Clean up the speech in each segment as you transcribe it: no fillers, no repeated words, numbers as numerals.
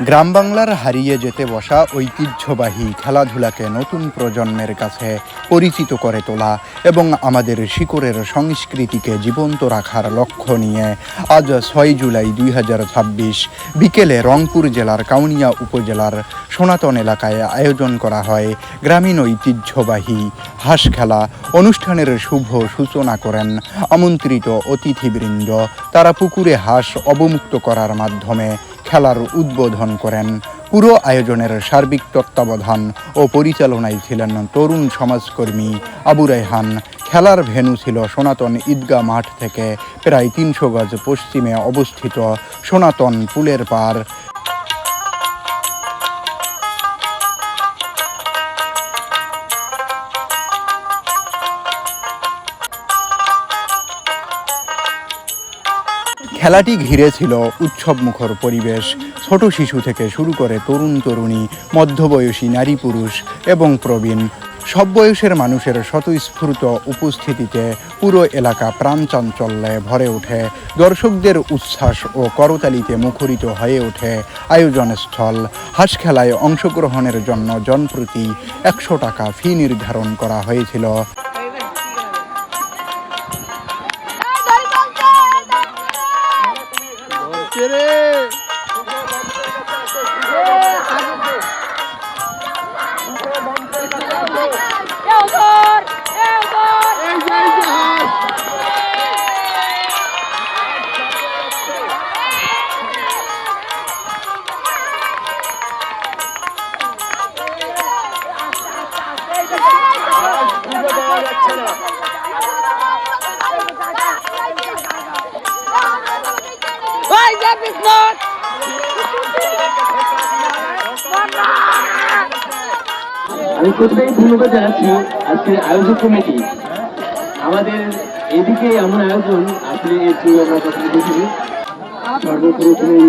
গ্রাম বাংলার হারিয়ে যেতে বসা ঐতিহ্যবাহী খেলাধুলাকে নতুন প্রজন্মের কাছে পরিচিত করে তোলা এবং আমাদের শিকড়ের সংস্কৃতিকে জীবন্ত রাখার লক্ষ্য নিয়ে আজ 6 জুলাই 2026 বিকেলে রংপুর জেলার কাউনিয়া উপজেলার সনাতন এলাকায় আয়োজন করা হয় গ্রামীণ ঐতিহ্যবাহী হাঁস খেলা। অনুষ্ঠানের শুভ সূচনা করেন আমন্ত্রিত অতিথিবৃন্দ। তারা পুকুরে হাঁস অবমুক্ত করার মাধ্যমে খেলার উদ্বোধন করেন। পুরো আয়োজনের সার্বিক তত্ত্বাবধান ও পরিচালনায় ছিলেন তরুণ সমাজকর্মী আবু রায়হান। খেলার ভেন্যু ছিল সনাতন ঈদগাহ মাঠ থেকে প্রায় 300 গজ পশ্চিমে অবস্থিত সনাতন পুলের পাড়। খেলাটি ঘিরে ছিল উৎসবমুখর পরিবেশ। ছোট শিশু থেকে শুরু করে তরুণ তরুণী, মধ্যবয়সী নারী পুরুষ এবং প্রবীণ সব বয়সের মানুষের স্বতঃস্ফূর্ত উপস্থিতিতে পুরো এলাকা প্রাণচাঞ্চল্যে ভরে ওঠে। দর্শকদের উচ্ছ্বাস ও করতালিতে মুখরিত হয়ে ওঠে আয়োজনস্থল। হাঁস খেলায় অংশগ্রহণের জন্য জনপ্রতি 100 টাকা ফি নির্ধারণ করা হয়েছিল। আমি প্রথমেই ধন্যবাদ জানাচ্ছি আজকের আয়োজক কমিটি। আমাদের এদিকে এমন আয়োজন আসলে আমরা কখনো দেখিনি। সর্বপ্রথমেই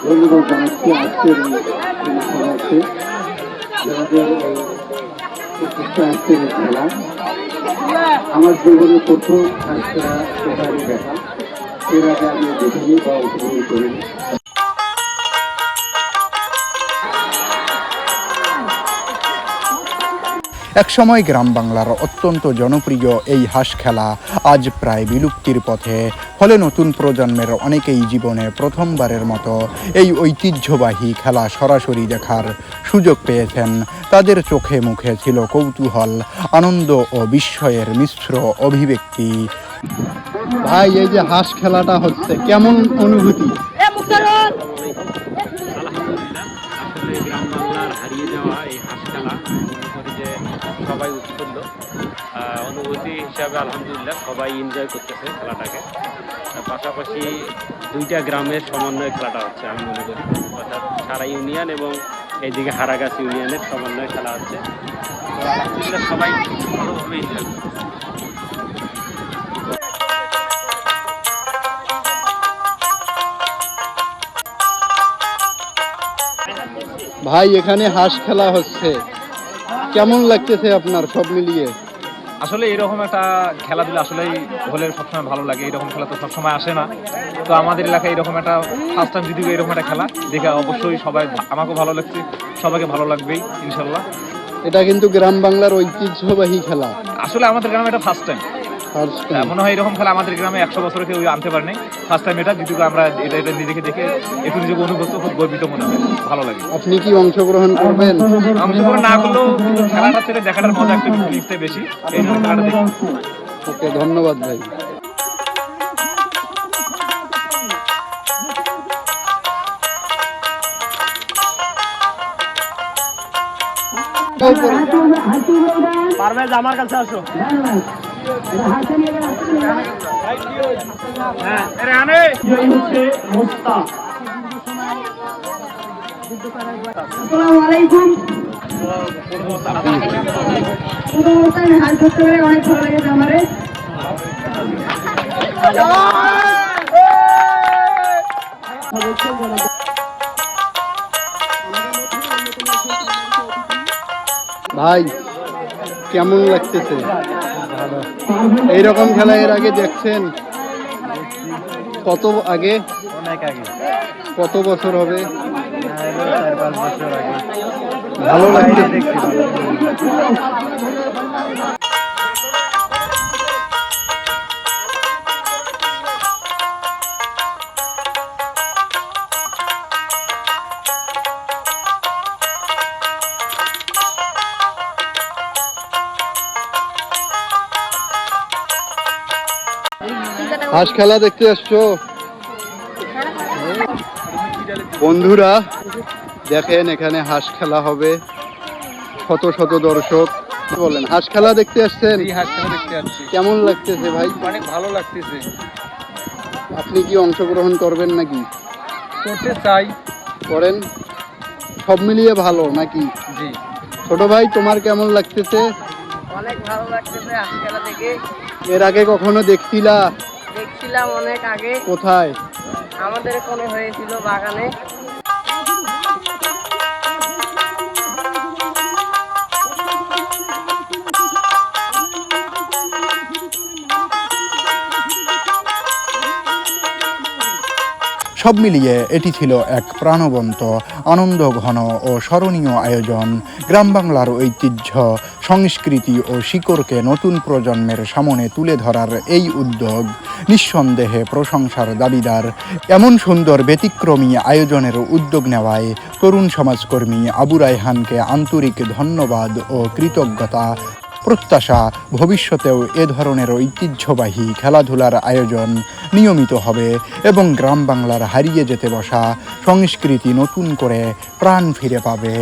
ধন্যবাদ জানাচ্ছি আজকের আজকের খেলা আমার জীবনে প্রথম খেলা দেখা। এর আগে আমি দেখিনি বা অংশগ্রহণ করিনি। একসময় গ্রাম বাংলার অত্যন্ত জনপ্রিয় এই হাঁস খেলা আজ প্রায় বিলুপ্তির পথে। ফলে নতুন প্রজন্মের অনেকেই জীবনে প্রথমবারের মতো এই ঐতিহ্যবাহী খেলা সরাসরি দেখার সুযোগ পেয়েছেন। তাদের চোখে মুখে ছিল কৌতূহল, আনন্দ ও বিস্ময়ের মিশ্র অভিব্যক্তি। ভাই, এই যে হাঁস খেলাটা হচ্ছে, কেমন অনুভূতি? গ্রাম বাংলার হারিয়ে যাওয়া এই হাঁস খেলা যে সবাই উৎফুল্ল অনুভূতি হিসাবে আলহামদুলিল্লাহ সবাই এনজয় করতেছে খেলাটাকে। পাশাপাশি দুইটা গ্রামের সমন্বয়ে খেলাটা হচ্ছে আমি মনে করি, অর্থাৎ সারা ইউনিয়ন এবং এইদিকে হারাগাছ ইউনিয়নের সমন্বয়ে খেলা হচ্ছে। তো আলহামদুলিল্লাহ সবাই ভালোভাবে এনজয় করতেছে। ভাই, এখানে হাঁস খেলা হচ্ছে, কেমন লাগতেছে আপনার সব মিলিয়ে? আসলে এরকম একটা খেলাধুলা আসলেই হলে সবসময় ভালো লাগে। এরকম খেলা তো সবসময় আসে না। তো আমাদের এলাকায় এরকম একটা ফার্স্ট টাইম যদি এরকম একটা খেলা দেখে অবশ্যই সবাই, আমাকেও ভালো লাগছে, সবাইকে ভালো লাগবেই ইনশাল্লাহ। এটা কিন্তু গ্রাম বাংলার ঐতিহ্যবাহী খেলা। আসলে আমাদের গ্রামে এটা ফার্স্ট টাইম মনে হয় এরকম খেলা আমাদের গ্রামে 100 বছরে কেউ আনতে পারেনি। ফার্স্ট টাইম এটা, দ্বিতীয় আমরা এটা নিজেকে দেখে একটু নিজেকে অনুভূত খুব গর্বিত মনে হয়, ভালো লাগে। আপনি কি অংশগ্রহণ করবেন? অংশগ্রহণ না করলেও খেলাটা থেকে দেখাটার মজা একটু ফিলিংসটাই বেশি, এই জন্য খেলাটা দেখি। ওকে, ধন্যবাদ ভাই। পারভেজ আমার কাছে আসো। অনেক ভালো লেগেছে আমারে। ভাই, কেমন লাগতেছে? এইরকম খেলা এর আগে দেখছেন? কত আগে? অনেক আগে, কত বছর হবে? 4-5 বছর আগে। ভালো লাগছে। হাঁস খেলা দেখতে আসছো বন্ধুরা? দেখেন এখানে হাঁস খেলা হবে, শত শত দর্শক। কি বলেন, হাঁস খেলা দেখতে আসছেন? হাঁস খেলা দেখতে যাচ্ছি, কেমন লাগতেছে ভাই? অনেক ভালো লাগতেছে। আপনি কি অংশগ্রহণ করবেন নাকি? করতে চাই। করেন? সব মিলিয়ে ভালো নাকি? জি। ছোট ভাই, তোমার কেমন লাগতেছে? অনেক ভালো লাগতেছে হাঁস খেলা দেখে। এর আগে কখনো দেখছিলা? দেখছিলাম অনেক আগে, কোথায়? আমাদের কোণে হয়েছিল বাগানে। সব মিলিয়ে এটি ছিল এক প্রাণবন্ত, আনন্দঘন ও স্মরণীয় আয়োজন। গ্রাম বাংলার ঐতিহ্য, সংস্কৃতি ও শিকড়কে নতুন প্রজন্মের সামনে তুলে ধরার এই উদ্যোগ নিঃসন্দেহে প্রশংসার দাবিদার। এমন সুন্দর ব্যতিক্রমী আয়োজনের উদ্যোগ নেওয়ায় তরুণ সমাজকর্মী আবু রায়হানকে আন্তরিক ধন্যবাদ ও কৃতজ্ঞতা। প্রত্যাশা, ভবিষ্যতেও এ ধরনের ঐতিহ্যবাহী খেলাধুলার আয়োজন নিয়মিত হবে এবং গ্রাম বাংলার হারিয়ে যেতে বসা সংস্কৃতি নতুন করে প্রাণ ফিরে পাবে।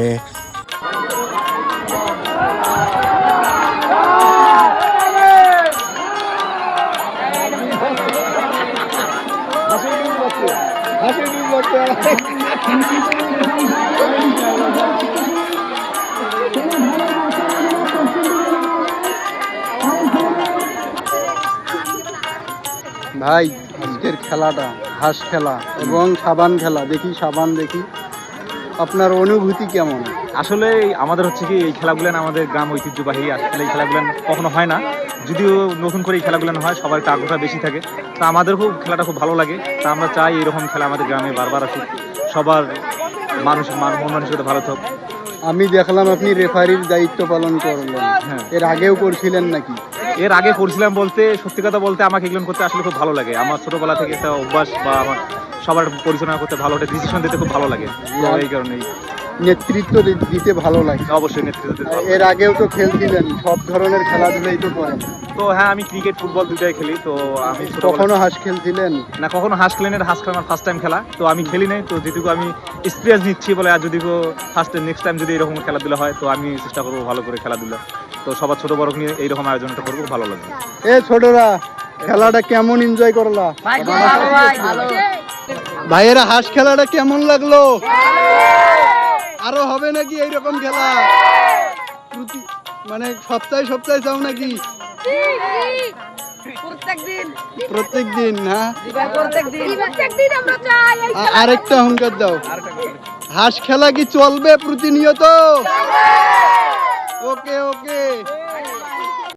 ভাই, আজকের খেলাটা হাঁস খেলা এবং সাবান খেলা, দেখি সাবান দেখি, আপনার অনুভূতি কেমন? আসলে আমাদের হচ্ছে কি এই খেলাগুলো আমাদের গ্রাম ঐতিহ্যবাহী, আসলে এই খেলাগুলো কখনো হয় না। যদিও নতুন করে এই খেলাগুলো হয়, সবার একটু আগ্রহটা বেশি থাকে। তা আমাদের খুব খেলাটা খুব ভালো লাগে। তা আমরা চাই এরকম খেলা আমাদের গ্রামে বারবার আসুক, সবার মন মানসিকতা ভালো থাক। আমি দেখলাম আপনি রেফারির দায়িত্ব পালন করলেন। হ্যাঁ। এর আগেও করছিলেন নাকি? এর আগে করছিলাম বলতে, সত্যি কথা বলতে আমাকে এগুলো করতে আসলে খুব ভালো লাগে। আমার ছোটবেলা থেকে একটা অভ্যাস, বা আমার সবার পরিচালনা করতে ভালো, একটা ডিসিশন দিতে খুব ভালো লাগে। তো এই কারণেই নেতৃত্ব দিতে ভালো লাগে। অবশ্যই নেতৃত্ব দিতে ভালো লাগে। এর আগেও তো খেলছিলেন, সব ধরনের খেলাধুলাই তো করেন। তো হ্যাঁ, আমি ক্রিকেট, ফুটবল দুটাই খেলি। তো আমি কখনো হাঁস খেলছিলেন? না, কখনো হাঁস খেলেন। হাঁস খেলা আমার ফার্স্ট টাইম খেলা, তো আমি খেলি নাই। তো যেটুকু আমি এক্সপিরিয়েন্স নিচ্ছি বলে, আর যদি নেক্সট টাইম যদি এরকম খেলাধুলা হয়, তো আমি চেষ্টা করবো ভালো করে খেলাধুলা। তো সবার ছোট বড় নিয়ে এইরকম আয়োজনটা করবো, ভালো লাগবে। এ ছোটরা, খেলাটা কেমন এনজয় করলা? ভাইয়েরা, হাঁস খেলাটা কেমন লাগলো? আরো হবে নাকি এইরকম খেলা? মানে সপ্তাহে সপ্তাহে যাও নাকি? প্রত্যেক দিন? হ্যাঁ, আরেকটা হুঙ্কার দাও। হাঁস খেলা কি চলবে প্রতিনিয়ত? ওকে ওকে।